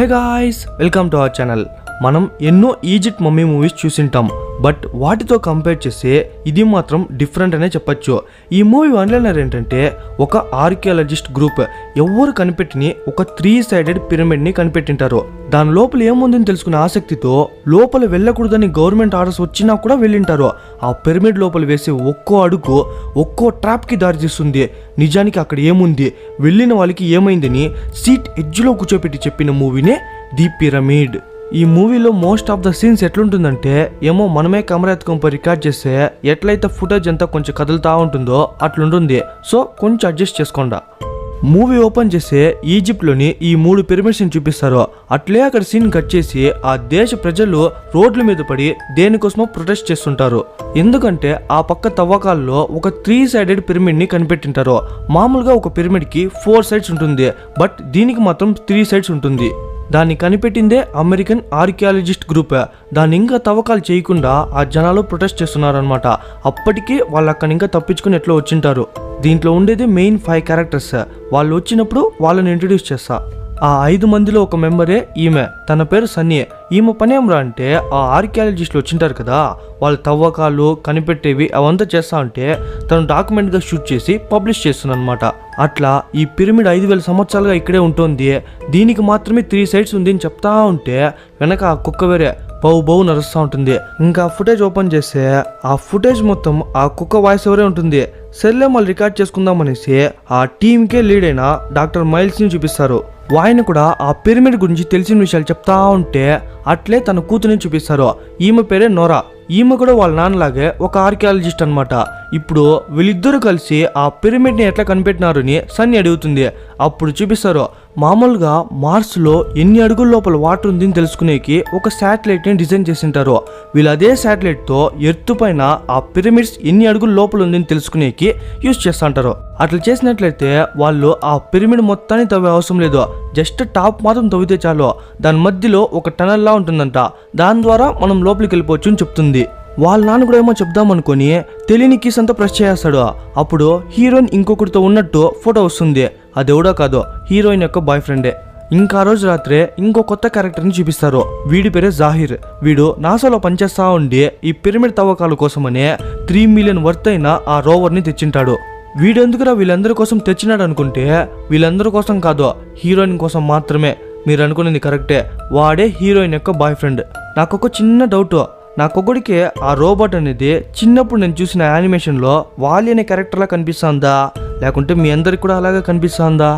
Hey guys, welcome to our channel. మనం ఎన్నో Egypt mummy movies చూసింటాం, but వాటితో compare చేస్తే ఇది మాత్రం డిఫరెంట్ అనే చెప్పచ్చు. ఈ మూవీ వన్లైనర్ ఏంటంటే, ఒక ఆర్కియాలజిస్ట్ గ్రూప్ ఎవరు కనిపెట్టిని ఒక 3 సైడెడ్ పిరమిడ్ని కనిపెట్టింటారు. దాని లోపల ఏముందని తెలుసుకునే ఆసక్తితో లోపల వెళ్ళకూడదని గవర్నమెంట్ ఆర్డర్స్ వచ్చినా కూడా వెళ్ళింటారు. ఆ పిరమిడ్ లోపల వేసే ఒక్కో అడుగు ఒక్కో ట్రాప్కి దారితీస్తుంది. నిజానికి అక్కడ ఏముంది, వెళ్ళిన వాళ్ళకి ఏమైందని సీట్ ఎడ్జ్లో కూర్చోపెట్టి చెప్పిన మూవీనే ది పిరమిడ్. ఈ మూవీలో మోస్ట్ ఆఫ్ ద సీన్స్ ఎట్లుంటుందంటే, ఏమో మనమే కెమెరా ఎత్తుకొని రికార్డ్ చేస్తే ఎట్లయితే ఫుటేజ్ అంతా కొంచెం కదులుతూ ఉంటుందో అట్లుంటుంది. సో కొంచెం అడ్జస్ట్ చేసుకోండి. మూవీ ఓపెన్ చేస్తే ఈజిప్ట్లోని ఈ 3 పిరమిడ్స్ని చూపిస్తారు. అట్లే అక్కడ సీన్ కట్ చేసి ఆ దేశ ప్రజలు రోడ్ల మీద పడి దేనికోసమో ప్రొటెస్ట్ చేస్తుంటారు. ఎందుకంటే ఆ పక్క తవ్వకాల్లో ఒక 3 సైడెడ్ పిరమిడ్ని కనిపెట్టింటారు. మామూలుగా ఒక పిరమిడ్కి 4 సైడ్స్ ఉంటుంది, బట్ దీనికి మాత్రం 3 సైడ్స్ ఉంటుంది. దాన్ని కనిపెట్టిందే అమెరికన్ ఆర్కియాలజిస్ట్ గ్రూప్. దాన్ని ఇంకా తవ్వకాలు చేయకుండా ఆ జనాలు ప్రొటెస్ట్ చేస్తున్నారనమాట. అప్పటికి వాళ్ళు అక్కడ ఇంకా తప్పించుకుని ఎట్లా వచ్చింటారు. దీంట్లో ఉండేది మెయిన్ 5 క్యారెక్టర్స్. వాళ్ళు వచ్చినప్పుడు వాళ్ళని ఇంట్రడ్యూస్ చేస్తా. ఆ 5 మందిలో ఒక మెంబరే ఈమె. తన పేరు సన్నీ. ఈమె పని ఏమరా అంటే, ఆ ఆర్కియాలజిస్టులు వచ్చింటారు కదా, వాళ్ళు తవ్వకాలు కనిపెట్టేవి అవంతా చేస్తా ఉంటే తను డాక్యుమెంట్గా షూట్ చేసి పబ్లిష్ చేస్తుందన్నమాట. అట్లా ఈ పిరమిడ్ 5000 సంవత్సరాలుగా ఇక్కడే ఉంటుంది. దీనికి మాత్రమే 3 సైడ్స్ ఉంది అని చెప్తా ఉంటే వెనక ఆ కుక్క వేరే బౌ నరుస్తూ ఉంటుంది. ఇంకా ఫుటేజ్ ఓపెన్ చేస్తే ఆ ఫుటేజ్ మొత్తం ఆ కుక్క వాయిస్ ఎవరే ఉంటుంది. సర్లే మళ్ళీ రికార్డ్ చేసుకుందాం అనేసి ఆ టీంకే లీడ్ అయిన డాక్టర్ మైల్స్ని చూపిస్తారు. ఆయన కూడా ఆ పిరమిడ్ గురించి తెలిసిన విషయాలు చెప్తా ఉంటే అట్లే తన కూతురిని చూపిస్తారు. ఈమె పేరే నోరా. ఈమె కూడా వాళ్ళ నాన్నలాగే ఒక ఆర్కియాలజిస్ట్ అనమాట. ఇప్పుడు వీళ్ళిద్దరూ కలిసి ఆ పిరమిడ్ని ఎట్లా కనిపెట్టినారు అని సన్నీ అడుగుతుంది. అప్పుడు చూపిస్తారు, మామూలుగా మార్స్లో ఎన్ని అడుగుల లోపల వాటర్ ఉందని తెలుసుకునేకి ఒక శాటిలైట్ని డిజైన్ చేసింటారు. వీళ్ళు అదే శాటిలైట్తో ఎర్త్ పైన ఆ పిరమిడ్స్ ఎన్ని అడుగుల లోపల ఉందని తెలుసుకునేకి యూజ్ చేస్తుంటారు. అట్లా చేసినట్లయితే వాళ్ళు ఆ పిరమిడ్ మొత్తాన్ని తవ్వే అవసరం లేదు, జస్ట్ టాప్ మాత్రం తవ్వితే చాలు. దాని మధ్యలో ఒక టనల్లా ఉంటుందంట, దాని ద్వారా మనం లోపలికి వెళ్ళిపోవచ్చు అని చెప్తుంది. వాళ్ళ నాన్న కూడా ఏమో చెప్దామనుకొని తెలియని కీస్ అంతా ప్రెస్ చేస్తాడు. అప్పుడు హీరోయిన్ ఇంకొకరితో ఉన్నట్టు ఫోటో వస్తుంది. అదెవడో కాదు, హీరోయిన్ యొక్క బాయ్ ఫ్రెండే. ఇంకా రోజు రాత్రే ఇంకో కొత్త క్యారెక్టర్ని చూపిస్తారు. వీడి పేరే జాహిర్. వీడు నాసాలో పనిచేస్తా ఉండి ఈ పిరమిడ్ తవ్వకాల కోసమనే 3 మిలియన్ వర్త్ అయిన ఆ రోవర్ని తెచ్చింటాడు. వీడెందుకురా వీళ్ళందరి కోసం తెచ్చినాడు అనుకుంటే, వీళ్ళందరి కోసం కాదు, హీరోయిన్ కోసం మాత్రమే. మీరు అనుకునేది కరెక్టే, వాడే హీరోయిన్ యొక్క బాయ్ ఫ్రెండ్. నాకొక చిన్న డౌట్, నాకొకడికి ఆ రోబోట్ అనేది చిన్నప్పుడు నేను చూసిన యానిమేషన్లో వాలి అనే క్యారెక్టర్లా కనిపిస్తుందా, లేకుంటే మీ అందరికి కూడా అలాగే కనిపిస్తుందా?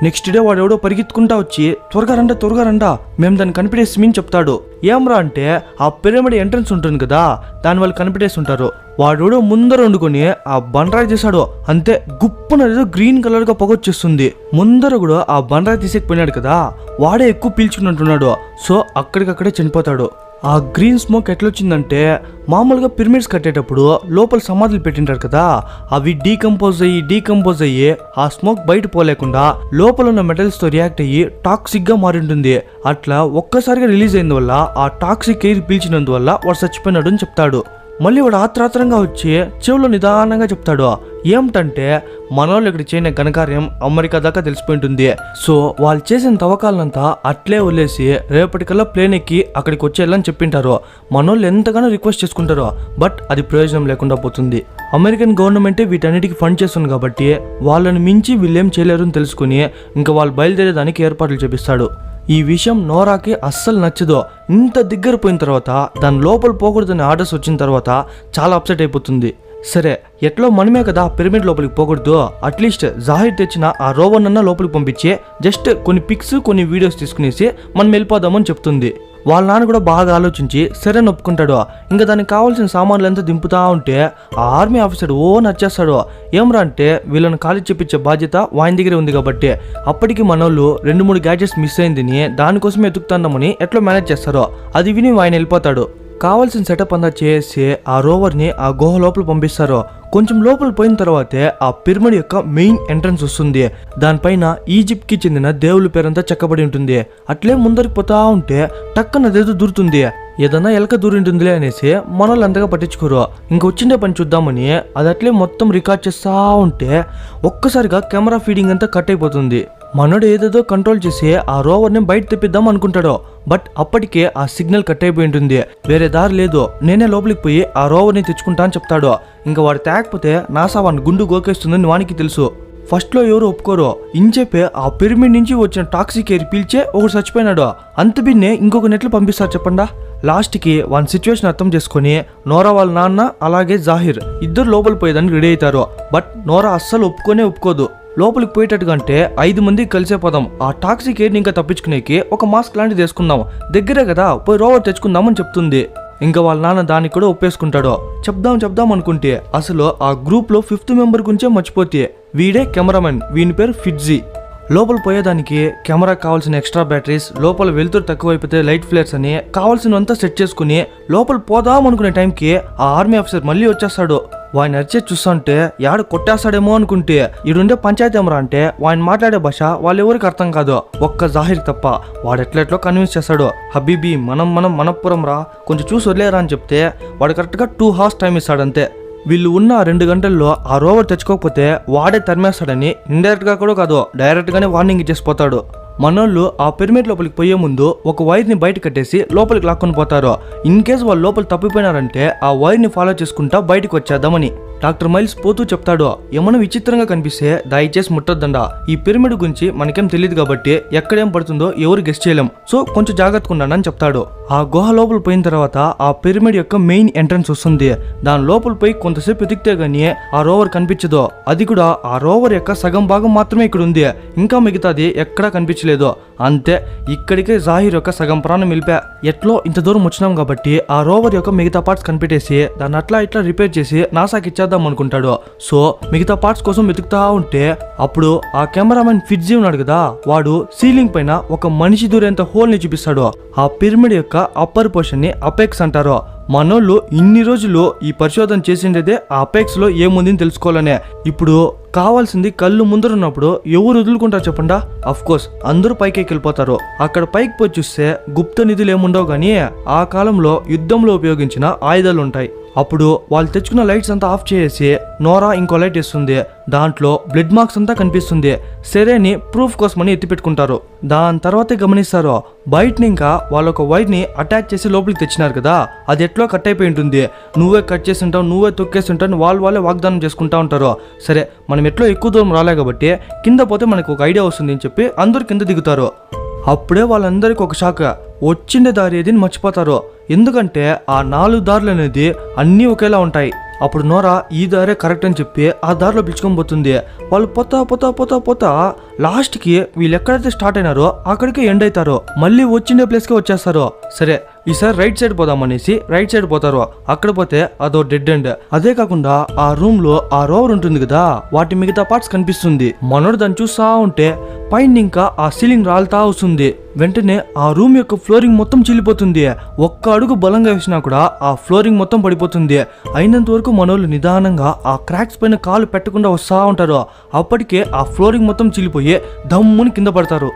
నెక్స్ట్ డే వాడెవడో పరిగెత్తుకుంటా వచ్చి త్వరగా రండా మేము దాన్ని కనిపెట్టేసి చెప్తాడు. ఏమ్రా అంటే, ఆ పిరమిడ్ ఎంట్రన్స్ ఉంటుంది కదా, దాని వాళ్ళు కనిపెట్టేసి ఉంటారు. వాడు ముందర వండుకొని ఆ బండరాయి తీసాడు, అంతే గుప్పన గ్రీన్ కలర్ గా పొగొచ్చేస్తుంది. ముందర కూడా ఆ బండరాయి తీసేకపోయినాడు కదా, వాడే ఎక్కువ పీల్చుకున్నట్టున్నాడు. సో అక్కడికక్కడే చనిపోతాడు. ఆ గ్రీన్ స్మోక్ ఎట్లొచ్చిందంటే, మామూలుగా పిరమిడ్స్ కట్టేటప్పుడు లోపల సమాధులు పెట్టింటారు కదా, అవి డీకంపోజ్ అయ్యి ఆ స్మోక్ బయట పోలేకుండా లోపల ఉన్న మెటల్స్ తో రియాక్ట్ అయ్యి టాక్సిక్ గా మారింటుంది. అట్లా ఒక్కసారిగా రిలీజ్ అయిన వల్ల ఆ టాక్సిక్ ఎయిర్ పీల్చినందువల్ల వాడు చచ్చిపోయినాడు అని చెప్తాడు. మళ్ళీ వాడు ఆత్రాత్రంగా వచ్చి చెవులో నిదానంగా చెప్తాడు, ఏమిటంటే మనోళ్ళు ఇక్కడ చేయని ఘనకార్యం అమెరికా దాకా తెలిసిపోయింటుంది. సో వాళ్ళు చేసిన తవ్వకాలంతా అట్లే వదిలేసి రేపటికల్లా ప్లేన్ ఎక్కి అక్కడికి వచ్చేయాలని చెప్పింటారు. మనోళ్ళు ఎంతగానో రిక్వెస్ట్ చేసుకుంటారు, బట్ అది ప్రయోజనం లేకుండా పోతుంది. అమెరికన్ గవర్నమెంటే వీటన్నిటికీ ఫండ్ చేస్తుంది కాబట్టి వాళ్ళని మించి వీళ్ళేం చేయలేరు అని తెలుసుకుని ఇంకా వాళ్ళు బయలుదేరేదానికి ఏర్పాట్లు చేపిస్తాడు. ఈ విషయం నోరాకి అస్సలు నచ్చదు. ఇంత దగ్గర పోయిన తర్వాత దాని లోపల పోకూడదని ఆర్డర్స్ వచ్చిన తర్వాత చాలా అప్సెట్ అయిపోతుంది. సరే ఎట్లో మనమే కదా పిరమిడ్ లోపలికి పోకూడదు, అట్లీస్ట్ జాహిర్ తెచ్చిన ఆ రోవర్ అన్న లోపలికి పంపించి జస్ట్ కొన్ని పిక్స్ కొన్ని వీడియోస్ తీసుకునేసి మనం వెళ్ళిపోదామని చెప్తుంది. వాళ్ళ నాన్న కూడా బాగా ఆలోచించి సరే ఒప్పుకుంటాడు. ఇంకా దానికి కావాల్సిన సామాన్లు అంతా దింపుతా ఉంటే ఆ ఆర్మీ ఆఫీసర్ నచ్చేస్తాడు. ఏమరా అంటే, వీళ్ళని ఖాళీ చెప్పించే బాధ్యత వాయిన్ దగ్గరే ఉంది కాబట్టి అప్పటికి మనోళ్ళు 2-3 గ్యాడ్జెట్స్ మిస్ అయిందని దానికోసమే ఎత్తుకుతామని ఎట్లా మేనేజ్ చేస్తారో అది విని ఆయన వెళ్ళిపోతాడు. కావాల్సిన సెటప్ అంతా చేసి ఆ రోవర్ని ఆ గుహ లోపల పంపిస్తారు. కొంచెం లోపల పోయిన తర్వాతే ఆ పిరమిడ్ యొక్క మెయిన్ ఎంట్రన్స్ వస్తుంది. దానిపైన ఈజిప్ట్ కి చెందిన దేవుళ్ళ పేరంతా చెక్కబడి ఉంటుంది. అట్లే ముందరికి పోతా ఉంటే టక్కన అదేదో దూరుతుంది. ఏదన్నా ఎలక దూరింటుందిలే అనేసి మనోళ్ళు అంతగా పట్టించుకోరు. ఇంకొచ్చిండే పని చూద్దామని అది అట్లే మొత్తం రికార్డ్ చేస్తా ఉంటే ఒక్కసారిగా కెమెరా ఫీడింగ్ అంతా కట్ అయిపోతుంది. మనోడు ఏదేదో కంట్రోల్ చేసి ఆ రోవర్ని బయట తెప్పిద్దాం అనుకుంటాడు. బట్ అప్పటికే ఆ సిగ్నల్ కట్ అయిపోయి ఉంటుంది. వేరే దారి లేదు, నేనే లోపలికి పోయి ఆ రోవర్ని తెచ్చుకుంటా అని చెప్తాడు. ఇంకా వాడు తేకపోతే నాసా వాడిని గుండు గోకేస్తుందని వానికి తెలుసు. ఫస్ట్లో ఎవరు ఒప్పుకోరు. ఇంచేపే ఆ పిరమిడ్ నుంచి వచ్చిన టాక్సిక్ ఎయిర్ పీల్చే ఒకడు చచ్చిపోయినాడు. అంత బిన్నే ఇంకొక నెట్లు పంపిస్తారు చెప్పండా. లాస్ట్కి వాని సిచ్యువేషన్ అర్థం చేసుకుని నోరా వాళ్ళ నాన్న అలాగే జాహిర్ ఇద్దరు లోపలికి పోయేదానికి రెడీ అవుతారు. బట్ నోరా అస్సలు ఒప్పుకోదు. లోపలికి పోయేటట్టుగా అంటే 5 మంది కలిసే పోదాం, ఆ టాక్సిక్ ఎయిర్ని ఇంకా తప్పించుకునేకి ఒక మాస్క్ లాంటిది వేసుకుందాం, దగ్గరే కదా పోయి రోవర్ తెచ్చుకుందామని చెప్తుంది. ఇంకా వాళ్ళ నాన్న దానికి కూడా ఒప్పేసుకుంటాడు. చెప్దాం అనుకుంటే అసలు ఆ గ్రూప్ లో 5th మెంబర్ గురించే మర్చిపోతే వీడే కెమెరామెన్, వీని పేరు ఫిట్జీ. లోపల పోయేదానికి కెమెరా కావాల్సిన ఎక్స్ట్రా బ్యాటరీస్, లోపల వెలుతురు తక్కువైపోతే లైట్ ఫ్లేర్స్ అని కావాల్సినంతా సెట్ చేసుకుని లోపల పోదాం అనుకునే టైంకి ఆ ఆర్మీ ఆఫీసర్ మళ్ళీ వచ్చేస్తాడు. వాడిని అరిచే చూస్తుంటే యాడ కొట్టేస్తాడేమో అనుకుంటే ఈడుండే పంచాయతీ అమరా అంటే వాడిని మాట్లాడే భాష వాళ్ళెవరికి అర్థం కాదు, ఒక్క జాహిర్ తప్ప. వాడు ఎట్లెట్లో కన్విన్స్ చేస్తాడు. హబీబీ మనం మనపురం రా, కొంచెం చూసి వదిలేరా అని చెప్తే వాడు కరెక్ట్గా 2 hours టైం ఇస్తాడంతే. వీళ్ళు ఉన్న 2 గంటల్లో ఆ రోవర్ తెచ్చుకోకపోతే వాడే తరిమేస్తాడని ఇండైరెక్ట్ గా కూడా కాదు, డైరెక్ట్ గానే వార్నింగ్ ఇచ్చేసిపోతాడు. మనోళ్ళు ఆ పిరమిడ్ లోపలికి పోయే ముందు ఒక వైర్ని బయట కట్టేసి లోపలికి లాక్కొని పోతారు. ఇన్ కేసు వాళ్ళు లోపల తప్పిపోయినారంటే ఆ వైర్ని ఫాలో చేసుకుంటా బయటకు వచ్చేద్దామని. డాక్టర్ మైల్స్ పోతూ చెప్తాడు, ఏమన్నా విచిత్రంగా కనిపిస్తే దయచేసి ముట్టొద్దండా, ఈ పిరమిడ్ గురించి మనకేం తెలియదు కాబట్టి ఎక్కడేం పడుతుందో ఎవరు గెస్ట్ చేయలేం, సో కొంచెం జాగ్రత్తగా ఉండండి అని చెప్తాడు. ఆ గుహ లోపల పోయిన తర్వాత ఆ పిరమిడ్ యొక్క మెయిన్ ఎంట్రన్స్ వస్తుంది. దాని లోపల పోయి కొంతసేపు వెతికితే గానీ ఆ రోవర్ కనిపించదు. అది కూడా ఆ రోవర్ యొక్క సగం భాగం మాత్రమే ఇక్కడ ఉంది, ఇంకా మిగతాది ఎక్కడా కనిపించలేదు. అంతే, ఇక్కడికే జాహిర్ యొక్క సగం ప్రాణం వెళ్ళిపా. ఎట్లో ఇంత దూరం వచ్చినాం కాబట్టి ఆ రోవర్ యొక్క మిగతా పార్ట్స్ కనిపెట్టేసి దాన్ని అట్లా ఇట్లా రిపేర్ చేసి నాసాకి ఇచ్చేద్దాం అనుకుంటాడు. సో మిగతా పార్ట్స్ కోసం వెతుకుతా ఉంటే అప్పుడు ఆ కెమెరామెన్ ఫిట్జీ ఉన్నాడు కదా, వాడు సీలింగ్ పైన ఒక మనిషి దూరేంత హోల్ ని చూపిస్తాడు. ఆ పిరమిడ్ యొక్క అప్పర్ పోర్షన్ ని అపెక్స్ అంటారు. మనోళ్ళు ఇన్ని రోజులు ఈ పరిశోధన చేసిండేదే ఆ అపెక్స్ లో ఏముందని తెలుసుకోవాలనే. ఇప్పుడు కావాల్సింది కళ్ళు ముందరున్నప్పుడు ఎవరు వదులుకుంటారు చెప్పండా? అఫ్ కోర్స్ అందరూ పైకి వెళ్ళిపోతారు. అక్కడ పైకి పోయి చూస్తే గుప్త నిధులు ఏముండవు కానీ ఆ కాలంలో యుద్ధంలో ఉపయోగించిన ఆయుధాలు ఉంటాయి. అప్పుడు వాళ్ళు తెచ్చుకున్న లైట్స్ అంతా ఆఫ్ చేసి నోరా ఇంకో లైట్ ఇస్తుంది. దాంట్లో బ్లడ్ మార్క్స్ అంతా కనిపిస్తుంది. సరేని ప్రూఫ్ కోసమని ఎత్తి పెట్టుకుంటారు. దాని తర్వాతే గమనిస్తారు బయటని ఇంకా వాళ్ళొక వైర్ని అటాచ్ చేసి లోపలికి తెచ్చినారు కదా, అది ఎట్లో కట్ అయిపోయి ఉంటుంది. నువ్వే కట్ చేసి ఉంటావు, నువ్వే తొక్కేసి ఉంటావు, వాళ్ళే వాగ్దానం చేసుకుంటా ఉంటారు. సరే మనం ఎట్లో ఎక్కువ దూరం రాలే కాబట్టి కింద పోతే మనకు ఒక ఐడియా వస్తుంది అని చెప్పి అందరు కింద దిగుతారు. అప్పుడే వాళ్ళందరికీ ఒక షాక్, వచ్చిండే దారి ఏది మర్చిపోతారు. ఎందుకంటే ఆ 4 దారులు అనేది అన్నీ ఒకేలా ఉంటాయి. అప్పుడు నోరా ఈ దారే కరెక్ట్ అని చెప్పి ఆ దారిలో పిలుచుకొని పోతుంది. వాళ్ళు పోతా లాస్ట్కి వీళ్ళు ఎక్కడైతే స్టార్ట్ అయినారో అక్కడికే ఎండ్ అవుతారు. మళ్ళీ వచ్చిండే ప్లేస్కి వచ్చేస్తారు. సరే ఈసారి రైట్ సైడ్ పోదామనేసి రైట్ సైడ్ పోతారు. అక్కడ పోతే అదో డెడ్ ఎండ్. అదే కాకుండా ఆ రూమ్ లో ఆ రోవర్ ఉంటుంది కదా, వాటి మిగతా పార్ట్స్ కనిపిస్తుంది. మనోడు దాన్ని చూస్తా ఉంటే పైన ఇంకా ఆ సీలింగ్ రాలుతా వస్తుంది. వెంటనే ఆ రూమ్ యొక్క ఫ్లోరింగ్ మొత్తం చీలిపోతుంది. ఒక్క అడుగు బలంగా వేసినా కూడా ఆ ఫ్లోరింగ్ మొత్తం పడిపోతుంది. అయినంత వరకు మనోళ్ళు నిదానంగా ఆ క్రాక్స్ పైన కాలు పెట్టకుండా వస్తా ఉంటారు. అప్పటికే ఆ ఫ్లోరింగ్ మొత్తం చీలిపోయి దమ్ముని కింద పడతారు.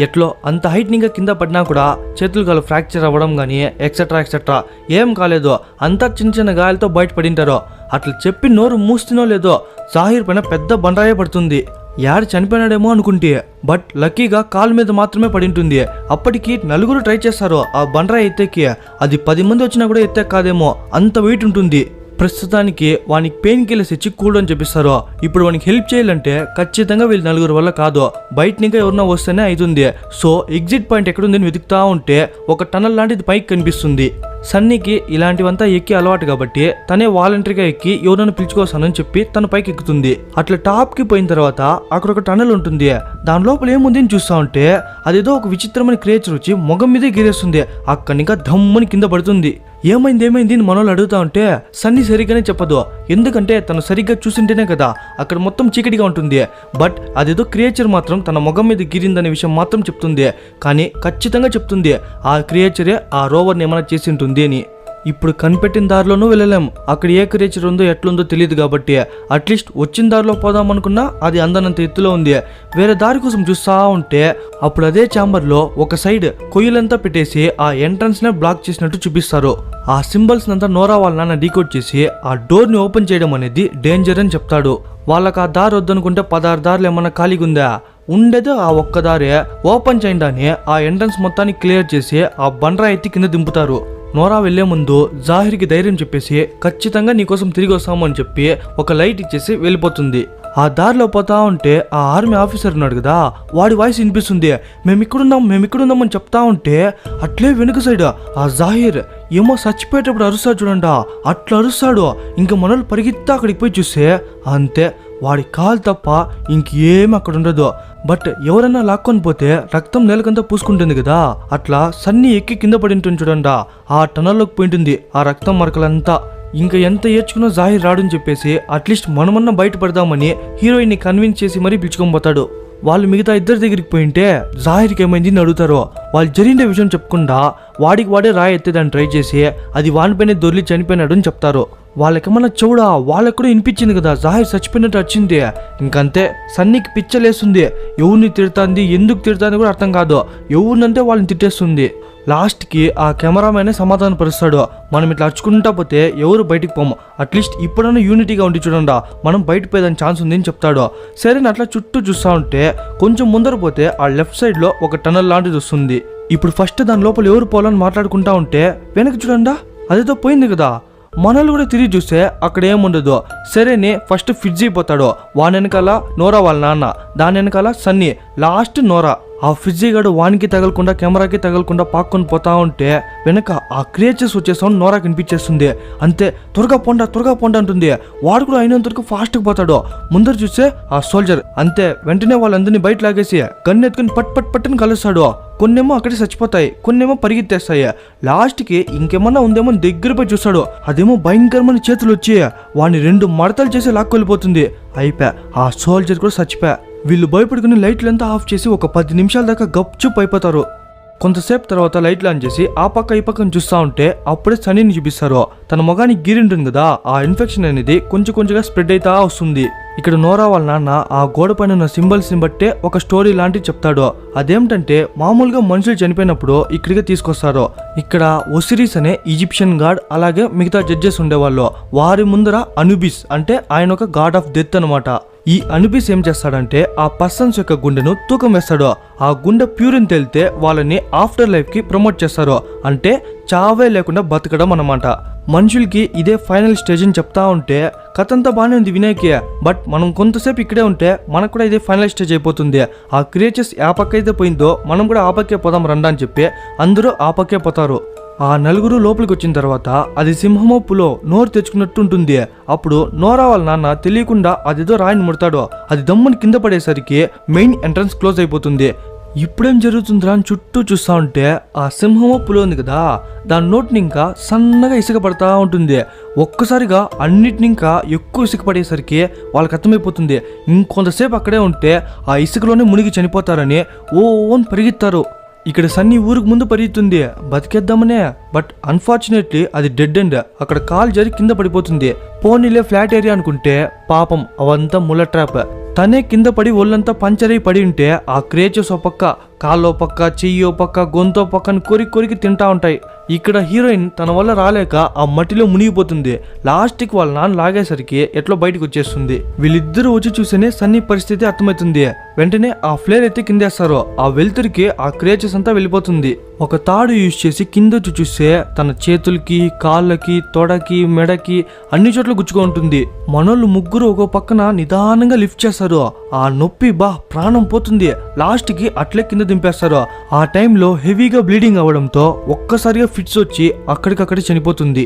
ఎట్లో అంత హైట్ ఇంకా కింద పడినా కూడా చేతులు కాలు ఫ్రాక్చర్ అవ్వడం కానీ ఎక్సెట్రా ఏం కాలేదు. అంతా చిన్న గాయాలతో బయటపడింటారు. అట్లా చెప్పి నోరు మూస్తునో లేదో జాహిర్ పైన పెద్ద బండరాయే పడుతుంది. యాడు చనిపోయినాడేమో అనుకుంటే బట్ లక్కీగా కాలు మీద మాత్రమే పడింటుంది. అప్పటికి 4 ట్రై చేస్తారు ఆ బండరాయి ఎత్తేకి. అది 10 మంది వచ్చినా కూడా ఎత్తే కాదేమో, అంత వెయిట్ ఉంటుంది. ప్రస్తుతానికి వానికి పెయిన్ కిల్లర్స్ ఇచ్చి కూల్ అని చెప్పిస్తారు. ఇప్పుడు వానికి హెల్ప్ చేయాలంటే ఖచ్చితంగా వీళ్ళు 4 వల్ల కాదు, బయట ఇంకా ఎవరన్నా వస్తేనే అవుతుంది. సో ఎగ్జిట్ పాయింట్ ఎక్కడుందని వెతుకుతా ఉంటే ఒక టనల్ లాంటిది పైకి కనిపిస్తుంది. సన్నీకి ఇలాంటివంతా ఎక్కి అలవాటు కాబట్టి తనే వాలంటరీగా ఎక్కి ఎవరైనా పిలుచుకోసానని చెప్పి తన పైకి ఎక్కుతుంది. అట్లా టాప్ కి పోయిన తర్వాత అక్కడ ఒక టనల్ ఉంటుంది. దాని లోపల ఏముంది అని చూస్తా ఉంటే అదేదో ఒక విచిత్రమైన క్రియేచర్ వచ్చి మొగం మీదే గిరేస్తుంది. అక్కడి ఇంకా దమ్ముని కింద పడుతుంది. ఏమైంది అని మనోళ్ళు అడుగుతా ఉంటే సన్నీ సరిగ్గానే చెప్పదు. ఎందుకంటే తను సరిగ్గా చూసింటేనే కదా అక్కడ మొత్తం చీకటిగా ఉంటుంది. బట్ అదేదో క్రియేచర్ మాత్రం తన మొగం మీద గిరిందనే విషయం మాత్రం చెప్తుంది. కానీ ఖచ్చితంగా చెప్తుంది ఆ క్రియేచరే ఆ రోవర్ని ఏమైనా చేసి ఉంటుంది అని. ఇప్పుడు కనిపెట్టిన దారిలోనూ వెళ్ళలేం. అక్కడ ఏ క్రియేచర్ ఉందో ఎట్లుందో తెలియదు కాబట్టి అట్లీస్ట్ వచ్చిన దారిలో పోదాం అనుకున్నా అది అందనంత ఎత్తులో ఉంది. వేరే దారి కోసం చూస్తా ఉంటే అప్పుడు అదే ఛాంబర్లో ఒక సైడ్ కొయ్యలంతా పెట్టేసి ఆ ఎంట్రన్స్ నే బ్లాక్ చేసినట్టు చూపిస్తారు. ఆ సింబల్స్ అంతా నోరా వాళ్ళ నాన్న డీకోడ్ చేసి ఆ డోర్ ని ఓపెన్ చేయడం అనేది డేంజర్ అని చెప్తాడు. వాళ్ళకి ఆ దారి వద్దనుకుంటే 16 దారులు ఏమన్నా ఖాళీగా ఉందా? ఉండేది ఆ ఒక్కదారే. ఓపెన్ చేయండి ఆ ఎంట్రన్స్ మొత్తాన్ని క్లియర్ చేసి ఆ బండరా ఎత్తి కింద దింపుతారు. నోరా వెళ్లే ముందు జాహిర్కి ధైర్యం చెప్పేసి ఖచ్చితంగా నీకోసం తిరిగి వస్తాము అని చెప్పి ఒక లైట్ ఇచ్చేసి వెళ్ళిపోతుంది. ఆ దారిలో పోతా ఉంటే ఆ ఆర్మీ ఆఫీసర్ ఉన్నాడు కదా, వాడి వాయిస్ వినిపిస్తుంది. మేము ఇక్కడున్నాం అని చెప్తా ఉంటే అట్లే వెనుక సైడ్ ఆ జాహిర్ ఏమో చచ్చిపోయేటప్పుడు అరుస్తాడు చూడండి, అట్లా అరుస్తాడు. ఇంకా మనల్ని పరిగెత్తా అక్కడికి పోయి చూస్తే అంతే, వాడి కాలు తప్ప ఇంకేం అక్కడ ఉండదు. బట్ ఎవరన్నా లాక్కొని పోతే రక్తం నేలకంతా పూసుకుంటుంది కదా, అట్లా సన్నీ ఎక్కి కింద పడి ఉంటుంది చూడండి, ఆ టనల్లోకి పోయింటుంది ఆ రక్తం మరకలంతా. ఇంకా ఎంత ఏడ్చుకున్నా జాహిర్ రాడని చెప్పేసి అట్లీస్ట్ మనమన్నా బయటపడదామని హీరోయిన్ని కన్విన్స్ చేసి మరీ పిలుచుకొని పోతాడు. వాళ్ళు మిగతా ఇద్దరి దగ్గరికి పోయింటే జాహిర్కి ఏమైంది అని అడుగుతారు. వాళ్ళు జరిగిన విషయం చెప్పకుండా వాడికి వాడే రాయి ఎత్తేదాన్ని ట్రై చేసి అది వానిపైనే దొర్లి చనిపోయినాడు అని చెప్తారు. వాళ్ళకేమన్నా చూడా, వాళ్ళకు కూడా వినిపించింది కదా జాహిర్ చచ్చిపోయినట్టు వచ్చింది. ఇంకంతే సన్నీకి పిచ్చలేస్తుంది. ఎవరిని తిడుతుంది, ఎందుకు తిడుతుంది కూడా అర్థం కాదు. ఎవరినంటే వాళ్ళని తిట్టేస్తుంది. లాస్ట్కి ఆ కెమెరామెనే సమాధాన పరుస్తాడు, మనం ఇట్లా అరుచుకుంటా పోతే ఎవరు బయటికి పోము, అట్లీస్ట్ ఇప్పుడన్నా యూనిటీగా ఉండి చూడండి, మనం బయట పోయేదానికి ఛాన్స్ ఉంది అని చెప్తాడు. సరే అట్లా చుట్టూ చూస్తూ ఉంటే కొంచెం ముందర పోతే ఆ లెఫ్ట్ సైడ్లో ఒక టనల్ లాంటిది వస్తుంది. ఇప్పుడు ఫస్ట్ దాని లోపల ఎవరు పోవాలని మాట్లాడుకుంటా ఉంటే వెనక చూడండి అదేదో పోయింది కదా. మనల్ని కూడా తిరిగి చూస్తే అక్కడ ఏముండదు. సరేనే ఫస్ట్ ఫిడ్జ్ అయిపోతాడు. వాని వెనకాల నోరా వాళ్ళ నాన్న, దాని వెనకాల సన్నీ, లాస్ట్ నోరా. ఆ ఫిడ్జీ గాడు వానికి తగలకుండా కెమెరాకి తగలకుండా పాక్కొని పోతా ఉంటే వెనక ఆ క్రియేచర్స్ వచ్చే సౌండ్ నోరాకి వినిపించేస్తుంది. అంతే, త్వరగా పోండా అంటుంది. వాడు కూడా అయినంతవరకు ఫాస్ట్గా పోతాడు. ముందర చూస్తే ఆ సోల్జర్ అంతే, వెంటనే వాళ్ళందరినీ బయట లాగేసి గన్ ఎత్తుకుని పట్టుని కలుస్తాడు. కొన్నేమో అక్కడే చచ్చిపోతాయి, కొన్నేమో పరిగెత్తేస్తాయి. లాస్ట్కి ఇంకేమన్నా ఉందేమో దగ్గర పోయి చూస్తాడు, అదేమో భయంకరమైన చేతులు వచ్చి వాడిని 2 మడతలు చేసి లాక్కొలిపోతుంది. అయిపోయా, ఆ సోల్జర్ కూడా చచ్చిపోయా. వీళ్ళు భయపడుకుని లైట్లంతా ఆఫ్ చేసి ఒక 10 నిమిషాల దాకా గప్చుప్ అయిపోతారు. కొంతసేపు తర్వాత లైట్లు ఆన్ చేసి ఆ పక్క ఈ పక్కన చూస్తూ ఉంటే అప్పుడే సన్నీని చూపిస్తారు. తన మొగానికి గీరి ఉంటుంది కదా, ఆ ఇన్ఫెక్షన్ అనేది కొంచెంగా స్ప్రెడ్ అవుతా వస్తుంది. ఇక్కడ నోరా వాళ్ళ నాన్న ఆ గోడ పైన ఉన్న సింబల్స్ని బట్టే ఒక స్టోరీ లాంటివి చెప్తాడు. అదేమిటంటే మామూలుగా మనుషులు చనిపోయినప్పుడు ఇక్కడికి తీసుకొస్తారు. ఇక్కడ ఒసిరిస్ అనే ఈజిప్షియన్ గాడ్, అలాగే మిగతా జడ్జెస్ ఉండేవాళ్ళు. వారి ముందర అనుబిస్ అంటే ఆయన ఒక గాడ్ ఆఫ్ డెత్ అనమాట. ఈ అనుబిస్ ఏం చేస్తాడంటే ఆ పర్సన్స్ యొక్క గుండెను తూకం వేస్తాడు. ఆ గుండె ప్యూరిన్ తేలితే వాళ్ళని ఆఫ్టర్ లైఫ్ కి ప్రమోట్ చేస్తారు. అంటే చావే లేకుండా బతకడం అన్నమాట. మనుషులకి ఇదే ఫైనల్ స్టేజ్ అని చెప్తా ఉంటే కథంతా బాగానే ఉంది వినేకి. బట్ మనం కొంతసేపు ఇక్కడే ఉంటే మనకు కూడా ఇదే ఫైనల్ స్టేజ్ అయిపోతుంది. ఆ క్రియేచర్స్ ఆ పక్క అయితే పోయిందో మనం కూడా ఆ పక్కే పోదాం రండా అని చెప్పి అందరూ ఆ పక్కే పోతారు. ఆ నలుగురు లోపలికి వచ్చిన తర్వాత అది సింహమో పులో నోరు తెచ్చుకున్నట్టు ఉంటుంది. అప్పుడు నోరా వాళ్ళ నాన్న తెలియకుండా అదేదో రాయిని ముడతాడు. అది దమ్ముని కింద పడేసరికి మెయిన్ ఎంట్రన్స్ క్లోజ్ అయిపోతుంది. ఇప్పుడేం జరుగుతుందిరా అని చుట్టూ చూస్తూ ఉంటే ఆ సింహమో పులో ఉంది కదా, దాని నోటిని ఇంకా సన్నగా ఇసుక పడతా ఉంటుంది. ఒక్కసారిగా అన్నిటిని ఇంకా ఎక్కువ ఇసుక పడేసరికి వాళ్ళకి అర్థమైపోతుంది ఇంకొంతసేపు అక్కడే ఉంటే ఆ ఇసుకలోనే మునిగి చనిపోతారని ఓన్ పరిగెత్తారు. ఇక్కడ సన్నీ ఊరికి ముందు పరిగెత్తుంది బతికేద్దామనే. బట్ అన్ఫార్చునేట్లీ అది డెడ్ ఎండ్. అక్కడ కాలు జరి కింద పడిపోతుంది. పోనీలే ఫ్లాట్ ఏరియా అనుకుంటే పాపం అవంతా ముళ్ళ ట్రాప్. తనే కింద పడి ఒళ్ళంతా పంచర్ అయి పడి ఉంటే ఆ క్రియేచర్స్ ఓ పక్క, కాళ్ళో పక్క, చెయ్యో పక్క, గొంతో పక్కన కొరికి తింటా ఉంటాయి. ఇక్కడ హీరోయిన్ తన వల్ల రాలేక ఆ మట్టిలో మునిగిపోతుంది. లాస్ట్కి వాళ్ళ నాన్న లాగేసరికి ఎట్లో బయటకు వచ్చేస్తుంది. వీళ్ళిద్దరూ వచ్చి చూసేనే సన్నీ పరిస్థితి అర్థమవుతుంది. వెంటనే ఆ ఫ్లేర్ ఎత్తి కిందేస్తారు. ఆ వెలుతురికి ఆ క్రియేచర్స్ అంతా వెళ్ళిపోతుంది. ఒక తాడు యూజ్ చేసి కింద చూస్తే తన చేతులకి, కాళ్ళకి, తొడకి, మెడకి అన్ని చోట్ల గుచ్చుకుంటుంది. మనోళ్ళు ముగ్గురు ఒక పక్కన నిదానంగా లిఫ్ట్ చేస్తారు. ఆ నొప్పి ప్రాణం పోతుంది. లాస్ట్కి అట్లే కింద దింపేస్తారు. ఆ టైంలో హెవీగా బ్లీడింగ్ అవ్వడంతో ఒక్కసారిగా ఫిట్స్ వచ్చి అక్కడికక్కడే చనిపోతుంది.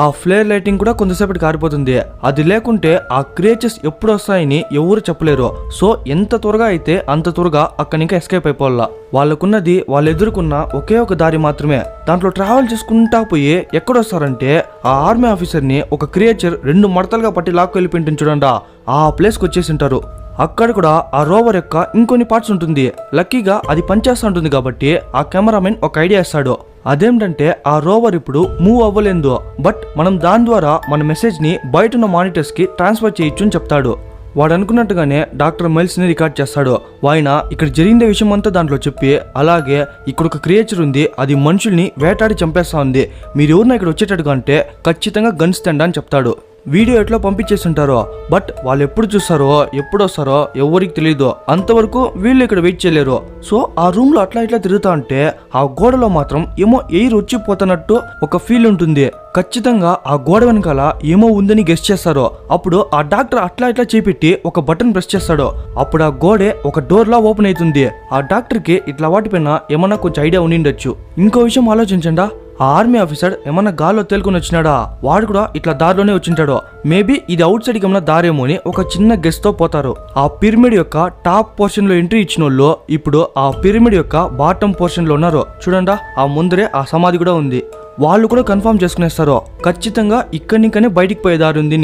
ఆ ఫ్లేర్ లైటింగ్ కూడా కొంతసేపటి కారిపోతుంది. అది లేకుంటే ఆ క్రియేచర్స్ ఎప్పుడు వస్తాయని ఎవరు చెప్పలేరు. సో ఎంత త్వరగా అయితే అంత త్వరగా అక్కడి నుంచి ఎస్కేప్ అయిపోవాలా. వాళ్ళకున్నది వాళ్ళు ఎదుర్కొన్న ఒకే ఒక దారి మాత్రమే. దాంట్లో ట్రావెల్ చేసుకుంటా పోయి ఎక్కడొస్తారంటే ఆ ఆర్మీ ఆఫీసర్ని ఒక క్రియేచర్ 2 మడతలుగా పట్టి లాక్కు వెళ్ళిపోయింటుంది చూడండి, ఆ ప్లేస్కి వచ్చేసి ఉంటారు. అక్కడ కూడా ఆ రోవర్ యొక్క ఇంకొన్ని పార్ట్స్ ఉంటుంది. లక్కీగా అది పనిచేస్తూ ఉంటుంది కాబట్టి ఆ కెమెరామెన్ ఒక ఐడియా ఇస్తాడు. అదేంటంటే ఆ రోవర్ ఇప్పుడు మూవ్ అవ్వలేదు, బట్ మనం దాని ద్వారా మన మెసేజ్ని బయట ఉన్న మానిటర్స్కి ట్రాన్స్ఫర్ చేయొచ్చు అని చెప్తాడు. వాడు అనుకున్నట్టుగానే డాక్టర్ మైల్స్ని రికార్డ్ చేస్తాడు. ఆయన ఇక్కడ జరిగిన విషయం అంతా దాంట్లో చెప్పి, అలాగే ఇక్కడ ఒక క్రియేచర్ ఉంది, అది మనుషుల్ని వేటాడి చంపేస్తా ఉంది, మీరు ఎవరిన ఇక్కడ వచ్చేటట్టుగా అంటే ఖచ్చితంగా గన్స్ తెండా అని చెప్తాడు. వీడియో ఎట్లా పంపించేస్తుంటారో, బట్ వాళ్ళు ఎప్పుడు చూస్తారో ఎప్పుడు వస్తారో ఎవరికి తెలియదు. అంతవరకు వీళ్ళు ఇక్కడ వెయిట్ చేయలేరు. సో ఆ రూమ్ లో అట్లా ఇట్లా తిరుగుతా ఉంటే ఆ గోడలో మాత్రం ఏమో ఎయిర్ వచ్చిపోతున్నట్టు ఒక ఫీల్ ఉంటుంది. ఖచ్చితంగా ఆ గోడ వెనకాల ఏమో ఉందని గెస్ చేస్తారో. అప్పుడు ఆ డాక్టర్ అట్లా ఇట్లా చేపెట్టి ఒక బటన్ ప్రెస్ చేస్తాడు. అప్పుడు ఆ గోడే ఒక డోర్ లా ఓపెన్ అవుతుంది. ఆ డాక్టర్ కి ఇట్లా వాటిపైన ఏమన్నా కొంచెం ఐడియా ఉండిండొచ్చు. ఇంకో విషయం ఆలోచించండా, ఆ ఆర్మీ ఆఫీసర్ ఏమన్నా గాల్లో తేలుకొని వచ్చినాడా, వాడు కూడా ఇట్లా దారిలోనే వచ్చింటాడు. మేబీ ఇది అవుట్ సైడ్ ఏమన్నా దారేమో అని ఒక చిన్న గెస్ తో పోతారు. ఆ పిరమిడ్ యొక్క టాప్ పోర్షన్ లో ఎంట్రీ ఇచ్చిన వాళ్ళు ఇప్పుడు ఆ పిరమిడ్ యొక్క బాటమ్ పోర్షన్ లో ఉన్నారు. చూడండా, ఆ ముందరే ఆ సమాధి కూడా ఉంది. వాళ్ళు కూడా కన్ఫర్మ్ చేసుకునేస్తారు ఖచ్చితంగా ఇక్కడి నుంకనే బయటికి పోయేదారు ఉంది.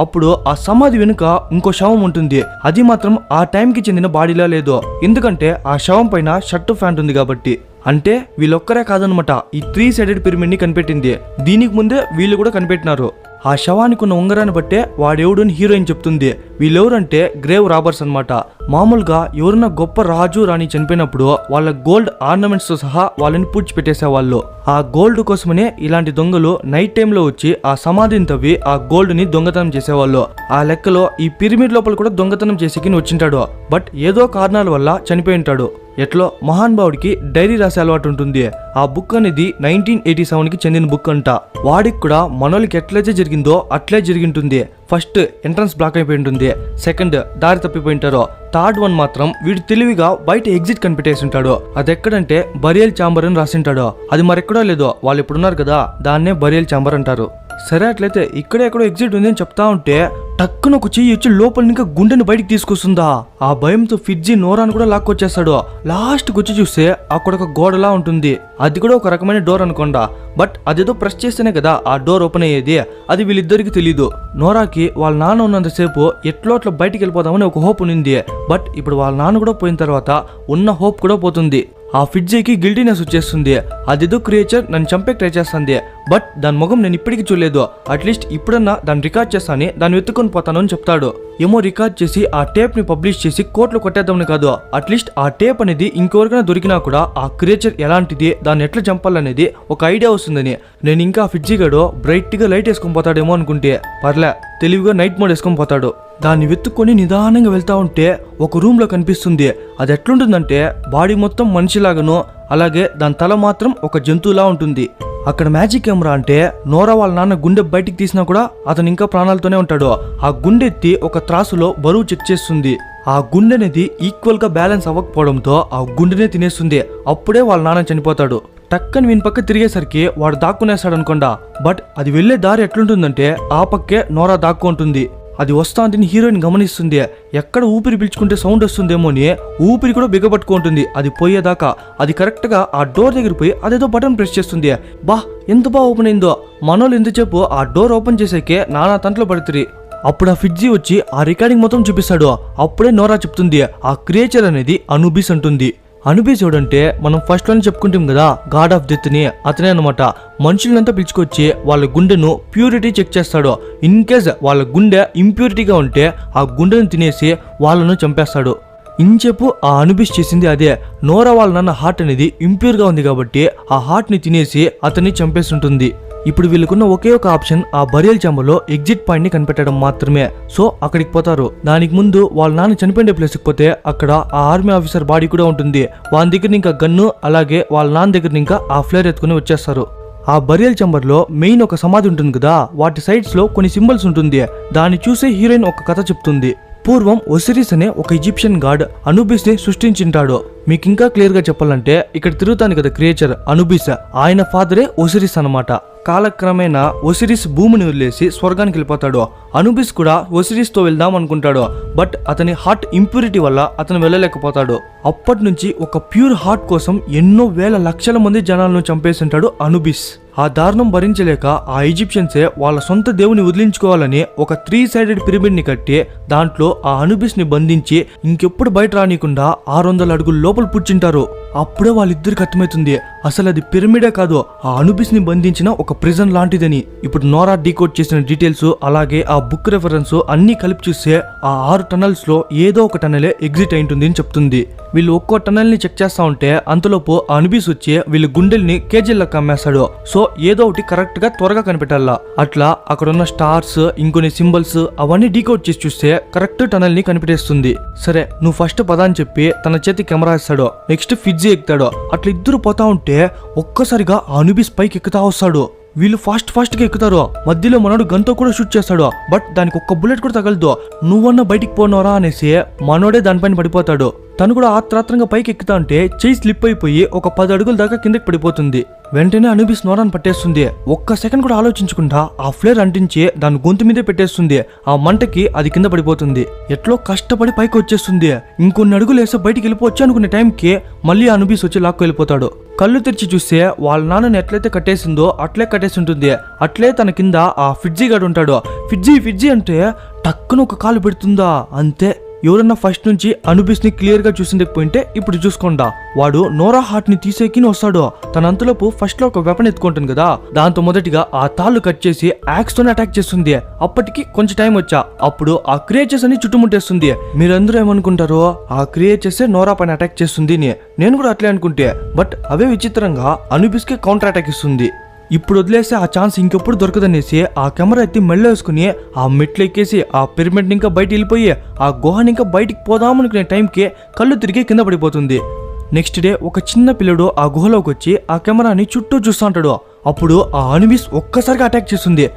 అప్పుడు ఆ సమాధి వెనుక ఇంకో శవం ఉంటుంది. అది మాత్రం ఆ టైంకి చెందిన బాడీలా లేదు, ఎందుకంటే ఆ శవం పైన షర్టు ప్యాంట్ ఉంది కాబట్టి. అంటే వీళ్ళొక్కరే కాదనమాట ఈ 3 సైడెడ్ పిరమిడ్ ని కనిపెట్టింది. దీనికి ముందే వీళ్ళు కూడా కనిపెట్టినారు. ఆ శవానికి ఉన్న ఉంగరాన్ని బట్టే వాడెవడని హీరోయిన్ చెప్తుంది. వీళ్ళెవరంటే గ్రేవ్ రాబర్స్ అనమాట. మామూలుగా ఎవరన్నా గొప్ప రాజు రాణి చనిపోయినప్పుడు వాళ్ళ గోల్డ్ ఆర్నమెంట్స్ తో సహా వాళ్ళని పూడ్చిపెట్టేసేవాళ్ళు. ఆ గోల్డ్ కోసమనే ఇలాంటి దొంగలు నైట్ టైంలో వచ్చి ఆ సమాధిని తవ్వి ఆ గోల్డ్ ని దొంగతనం చేసేవాళ్ళు. ఆ లెక్కలో ఈ పిరమిడ్ లోపల కూడా దొంగతనం చేసేకి వచ్చింటాడు. బట్ ఏదో కారణాల వల్ల చనిపోయి ఉంటాడు. ఎట్లో మహానుభావుడికి డైరీ రాసే అలవాటు ఉంటుంది. ఆ బుక్ అనేది 1987 కి చెందిన బుక్ అంట. వాడికి కూడా మనోళ్ళకి ఎట్లయితే జరిగిందో అట్లే జరిగింటుంది. ఫస్ట్ ఎంట్రన్స్ బ్లాక్ అయిపోయి ఉంటుంది, సెకండ్ దారి తప్పిపోయింటారో, థర్డ్ వన్ మాత్రం వీడు తెలివిగా బయట ఎగ్జిట్ కనిపెట్టేసి ఉంటాడు. అది ఎక్కడంటే బరియల్ ఛాంబర్ అని రాసింటాడు. అది మరెక్కడో లేదో, వాళ్ళు ఇప్పుడున్నారు కదా దాన్నే బరియల్ ఛాంబర్ అంటారు. సరే అట్లయితే ఇక్కడే ఎక్కడో ఎగ్జిట్ ఉంది అని చెప్తా ఉంటే టక్కున ఒక చెయ్యి వచ్చి లోపల ఇంకా గుండెని బయటికి తీసుకొస్తుందా. ఆ భయంతో ఫిడ్జి నోరాను కూడా లాక్కొచ్చేస్తాడు. లాస్ట్కి వచ్చి చూస్తే అక్కడ ఒక గోడలా ఉంటుంది. అది కూడా ఒక రకమైన డోర్ అనుకోండా, బట్ అదేదో ప్రెస్ చేస్తేనే కదా ఆ డోర్ ఓపెన్ అయ్యేది. అది వీళ్ళిద్దరికి తెలీదు. నోరాకి వాళ్ళ నాన్న ఉన్నంతసేపు ఎట్లో అట్లా బయటికి వెళ్ళిపోదామని ఒక హోప్ ఉంది. బట్ ఇప్పుడు వాళ్ళ నాన్న కూడా పోయిన తర్వాత ఉన్న హోప్ కూడా పోతుంది. ఆ ఫిడ్జీకి గిల్టీనెస్ వచ్చేస్తుంది. అదేదో క్రియేచర్ నన్ను చంపేకి ట్రై చేస్తుంది, బట్ దాని ముఖం నేను ఇప్పటికీ చూడలేదు. అట్లీస్ట్ ఇప్పుడన్నా దాన్ని రికార్డ్ చేస్తాను, దాన్ని వెతుక్కొని పోతాను అని చెప్తాడు. ఏమో రికార్డ్ చేసి ఆ టేప్ ని పబ్లిష్ చేసి కోర్టులో కొట్టేద్దామని కాదు, అట్లీస్ట్ ఆ టేప్ అనేది ఇంకెవరికైనా దొరికినా కూడా ఆ క్రియేచర్ ఎలాంటిది, దాన్ని ఎట్లా చంపాలనేది ఒక ఐడియా వస్తుందని. నేను ఇంకా ఆ ఫిడ్జీ గడు బ్రైట్ గా లైట్ వేసుకొని పోతాడేమో అనుకుంటే పర్లే, తెలివిగా నైట్ మోడ్ వేసుకొని పోతాడు. దాన్ని వెతుక్కొని నిదానంగా వెళ్తా ఉంటే ఒక రూమ్ లో కనిపిస్తుంది. అది ఎట్లుంటుందంటే బాడీ మొత్తం మనిషిలాగాను, అలాగే దాని తల మాత్రం ఒక జంతువులా ఉంటుంది. అక్కడ మ్యాజిక్ కెమెరా అంటే నోరా వాళ్ళ నాన్న గుండె బయటికి తీసినా కూడా అతను ఇంకా ప్రాణాలతోనే ఉంటాడు. ఆ గుండె ఎత్తి ఒక త్రాసులో బరువు చెక్ చేస్తుంది. ఆ గుండె అనేది ఈక్వల్ గా బ్యాలెన్స్ అవ్వకపోవడంతో ఆ గుండెనే తినేస్తుంది. అప్పుడే వాళ్ళ నాన్న చనిపోతాడు. టక్కని వీని పక్క తిరిగేసరికి వాడు దాక్కునేస్తాడు అనుకోండా, బట్ అది వెళ్లే దారి ఎట్లుంటుందంటే ఆ పక్కే నోరా దాక్కుంటుంది. అది వస్తా అంటే హీరోయిన్ గమనిస్తుంది. ఎక్కడ ఊపిరి పీల్చుకుంటే సౌండ్ వస్తుందేమో అని ఊపిరి కూడా బిగపట్టుకుంటుంది అది పోయేదాకా. అది కరెక్ట్ గా ఆ డోర్ దగ్గర పోయి అదేదో బటన్ ప్రెస్ చేస్తుంది. బా ఎంత బాగా ఓపెన్ అయిందో. మనోళ్ళు ఎంతసేపు ఆ డోర్ ఓపెన్ చేసేకే నానా తంట్లో పడుతుంది. అప్పుడు ఆ ఫిడ్జీ వచ్చి ఆ రికార్డింగ్ మొత్తం చూపిస్తాడు. అప్పుడే నోరా చెప్తుంది ఆ క్రియేచర్ అనేది అనుబిస్ అంటుంది. అనుబిస్ ఎవడంటే మనం ఫస్ట్ లోనే చెప్పుకుంటాం కదా గాడ్ ఆఫ్ డెత్ ని, అతనే అనమాట. మనుషులంతా పిలుచుకొచ్చి వాళ్ళ గుండెను ప్యూరిటీ చెక్ చేస్తాడు. ఇన్ కేస్ వాళ్ళ గుండె ఇంప్యూరిటీగా ఉంటే ఆ గుండెను తినేసి వాళ్ళను చంపేస్తాడు. ఇంచెప్పు ఆ అనుబిస్ చేసింది అదే. నోరా వాళ్ళ నాన్న హార్ట్ అనేది ఇంప్యూర్ గా ఉంది కాబట్టి ఆ హార్ట్ ని తినేసి అతన్ని చంపేస్తుంటుంది. ఇప్పుడు వీళ్ళకున్న ఒకే ఒక ఆప్షన్ ఆ బరియల్ ఛాంబర్లో ఎగ్జిట్ పాయింట్ ని కనిపెట్టడం మాత్రమే. సో అక్కడికి పోతారు. దానికి ముందు వాళ్ళ నాన్న చనిపోయిన ప్లేస్కి పోతే అక్కడ ఆ ఆర్మీ ఆఫీసర్ బాడీ కూడా ఉంటుంది. వాళ్ళ దగ్గర ఇంకా గన్ను, అలాగే వాళ్ళ నాన్న దగ్గర ఇంకా ఆ ఫ్లేర్ ఎత్తుకుని వచ్చేస్తారు. ఆ బరియల్ ఛాంబర్ లో మెయిన్ ఒక సమాధి ఉంటుంది కదా, వాటి సైడ్స్ లో కొన్ని సింబల్స్ ఉంటుంది. దాన్ని చూసే హీరోయిన్ ఒక కథ చెప్తుంది. పూర్వం ఒసిరిస్ అనే ఒక ఈజిప్షియన్ గాడ్ అనుబిస్ ని సృష్టించింటాడు. మీకు ఇంకా క్లియర్ గా చెప్పాలంటే ఇక్కడ తిరుగుతాను కదా క్రియేచర్ అనుబిస్, ఆయన ఫాదరే ఒసిరిస్ అన్నమాట. కాలక్రమేణా ఒసిరిస్ భూమిని వదిలేసి స్వర్గానికి వెళ్ళిపోతాడు. అనుబిస్ కూడా ఒసిరిస్ తో వెళ్దాం అనుకుంటాడు. బట్ అతని హార్ట్ ఇంప్యూరిటీ వల్ల అతను వెళ్ళలేకపోతాడు. అప్పటి నుంచి ఒక ప్యూర్ హార్ట్ కోసం ఎన్నో వేల లక్షల మంది జనాలను చంపేసింటాడు అనుబిస్. ఆ దారుణం భరించలేక ఆ ఈజిప్షియన్సే వాళ్ళ సొంత దేవుని వదిలించుకోవాలని ఒక 3 సైడెడ్ పిరమిడ్ ని కట్టి దాంట్లో ఆ అనుబిస్ ని బంధించి ఇంకెప్పుడు బయట రానికుండా 600 అడుగుల లోపల పుచ్చింటారు. అప్పుడే వాళ్ళిద్దరికి అర్థమవుతుంది అసలు అది పిరమిడే కాదు, ఆ అనుబిస్ ని బంధించిన ఒక ప్రిజన్ లాంటిదని. ఇప్పుడు నోరా డీకోడ్ చేసిన డీటెయిల్స్ అలాగే ఆ బుక్ రెఫరెన్స్ అన్ని కలిపి చూస్తే ఆ 6 టనల్స్ లో ఏదో ఒక టనలే ఎగ్జిట్ అయింటుంది అని చెప్తుంది. వీళ్ళు ఒక్కో టనల్ ని చెక్ చేస్తా ఉంటే అంతలోపు ఆ అనుబిస్ వచ్చి వీళ్ళ గుండెల్ని కేజీలకు అమ్మేస్తాడు. సో ఏదో ఒకటి కరెక్ట్ గా త్వరగా కనిపెట్టాలా. అట్లా అక్కడ ఉన్న స్టార్స్ ఇంకొన్ని సింబల్స్ అవన్నీ డీకోడ్ చేసి చూస్తే కరెక్ట్ టనల్ ని కనిపెట్టేస్తుంది. సరే నువ్వు ఫస్ట్ పద అని చెప్పి తన చేతి కెమెరా ఇస్తాడు. నెక్స్ట్ ఫిడ్జీ ఎక్కుతాడు. అట్లా ఇద్దరు పోతా ఉంటే ఒక్కసారిగా ఆ అనుబిస్ పైకి ఎక్కుతా వస్తాడు. వీళ్ళు ఫాస్ట్ గా ఎక్కుతారు. మధ్యలో మనోడు గన్తో కూడా షూట్ చేస్తాడు. బట్ దానికి ఒక్క బుల్లెట్ కూడా తగలదు. నువ్వన్నా బయటికి పోనోరా అనేసి మనోడే దానిపైన పడిపోతాడు. తను కూడా ఆత్రాత్రంగా పైకి ఎక్కుతా ఉంటే చెయ్యి స్లిప్ అయిపోయి ఒక 10 అడుగుల దాకా కిందకి పడిపోతుంది. వెంటనే అనుబిస్ నోరాన్ని పట్టేస్తుంది. ఒక్క సెకండ్ కూడా ఆలోచించకుండా ఆ ఫ్లేర్ అంటించి దాని గొంతు మీదే పెట్టేస్తుంది. ఆ మంటకి అది కింద పడిపోతుంది. ఎట్లో కష్టపడి పైకి వచ్చేస్తుంది. ఇంకొన్ని అడుగులు వేస్తే బయటికి వెళ్ళిపోవచ్చు అనుకునే టైంకి మళ్ళీ అనుబిస్ వచ్చి లాక్కు వెళ్ళిపోతాడు. కళ్ళు తెరిచి చూస్తే వాళ్ళ నాన్నని ఎట్లయితే కట్టేసిందో అట్లే కట్టేసి ఉంటుంది. అట్లే తన కింద ఆ ఫిడ్జీ గాడు ఉంటాడు. ఫిడ్జీ అంటే టక్కున ఒక కాలు పెడుతుందా అంతే. ఎవరన్నా ఫస్ట్ నుంచి అనుబిస్ ని క్లియర్ గా చూసిండకపోయింటే ఇప్పుడు చూసుకోండా. వాడు నోరా హార్ట్ ని తీసేకి వస్తాడు. తన అంతలోపు ఫస్ట్ లో ఒక వెపన్ ఎత్తుకుంటుంది కదా, దాంతో మొదటిగా ఆ తాళ్ళు కట్ చేసి యాక్స్ తోనే అటాక్ చేస్తుంది. అప్పటికి కొంచెం టైం వచ్చా. అప్పుడు ఆ క్రియేచర్స్ అని చుట్టుముట్టేస్తుంది. మీరందరూ ఏమనుకుంటారో ఆ క్రియేచర్స్ నోరా పైన అటాక్ చేస్తుంది. నేను కూడా అట్లే అనుకుంటే, బట్ అవే విచిత్రంగా అనుబిస్ కి కౌంటర్ అటాక్ ఇస్తుంది. ఇప్పుడు వదిలేసి ఆ ఛాన్స్ ఇంకెప్పుడు దొరకదనేసి ఆ కెమెరా ఎత్తి మెళ్ళ వేసుకుని ఆ మెట్లు ఎక్కేసి ఆ పిరమిడ్ ఇంకా బయట వెళ్ళిపోయి ఆ గుహని ఇంకా బయటికి పోదామనుకునే టైంకి కళ్ళు తిరిగి కింద పడిపోతుంది. నెక్స్ట్ డే ఒక చిన్న పిల్లడు ఆ గుహలోకి వచ్చి ఆ కెమెరాని చుట్టూ చూస్తూ ఉంటాడు. అప్పుడు ఆ అనుబిస్ ఒక్కసారిగా అటాక్ చేస్తుంది.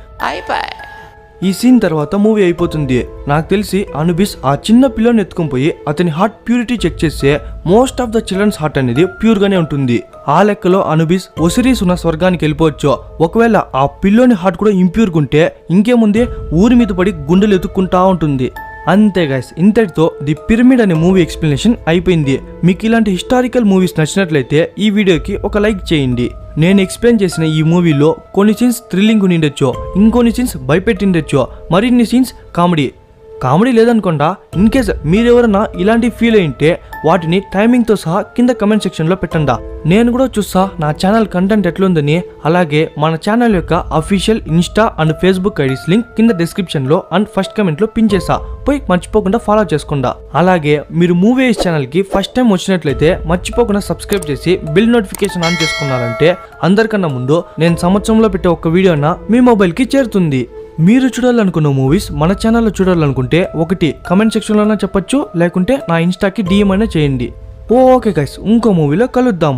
ఈ సీన్ తర్వాత మూవీ అయిపోతుంది. నాకు తెలిసి అనుబిస్ ఆ చిన్న పిల్లని ఎత్తుకొని పోయి అతని హార్ట్ ప్యూరిటీ చెక్ చేస్తే most of the children's heart అనేది ప్యూర్ గానే ఉంటుంది. ఆ లెక్కలో అనుబిస్ ఒసిరీస్ ఉన్న స్వర్గానికి వెళ్ళిపోవచ్చు. ఒకవేళ ఆ పిల్లోని హార్ట్ కూడా ఇంప్యూర్ ఉంటే ఇంకేముంది, ఊరి మీద పడి గుండెలు ఎత్తుక్కుంటా ఉంటుంది. అంతే గైస్, ఇంతటితో ది పిరమిడ్ అనే మూవీ ఎక్స్ప్లెనేషన్ అయిపోయింది. మీకు ఇలాంటి హిస్టారికల్ మూవీస్ నచ్చినట్లయితే ఈ వీడియోకి ఒక లైక్ చేయండి. నేను ఎక్స్ప్లెయిన్ చేసిన ఈ మూవీలో కొన్ని సీన్స్ థ్రిల్లింగ్ ఉండిండొచ్చు, ఇంకొన్ని సీన్స్ భయపెట్టిండొచ్చు, మరిన్ని సీన్స్ కామెడీ లేదనుకోండా. ఇన్ కేస్ మీరెవరన్నా ఇలాంటి ఫీల్ అయింటే వాటిని టైమింగ్తో సహా కింద కమెంట్ సెక్షన్లో పెట్టండా. నేను కూడా చూస్తా నా ఛానల్ కంటెంట్ ఎట్లుందని. అలాగే మన ఛానల్ యొక్క official Insta and Facebook IDs link కింద డిస్క్రిప్షన్లో అండ్ ఫస్ట్ కమెంట్లో పిన్ చేసా, పోయి మర్చిపోకుండా ఫాలో చేసుకుంటా. అలాగే మీరు మూవీస్ ఛానల్కి ఫస్ట్ టైం వచ్చినట్లయితే మర్చిపోకుండా సబ్స్క్రైబ్ చేసి బిల్ నోటిఫికేషన్ ఆన్ చేసుకున్నారంటే అందరికన్నా ముందు నేను సంవత్సరంలో పెట్టే ఒక వీడియోనా మీ మొబైల్కి చేరుతుంది. మీరు చూడాలనుకున్న మూవీస్ మన ఛానల్లో చూడాలనుకుంటే ఒకటి కమెంట్ సెక్షన్లోనే చెప్పొచ్చు, లేకుంటే నా ఇన్స్టాకి DM అయినా చేయండి. ఓకే గైస్, ఇంకో మూవీలో కలుద్దాం.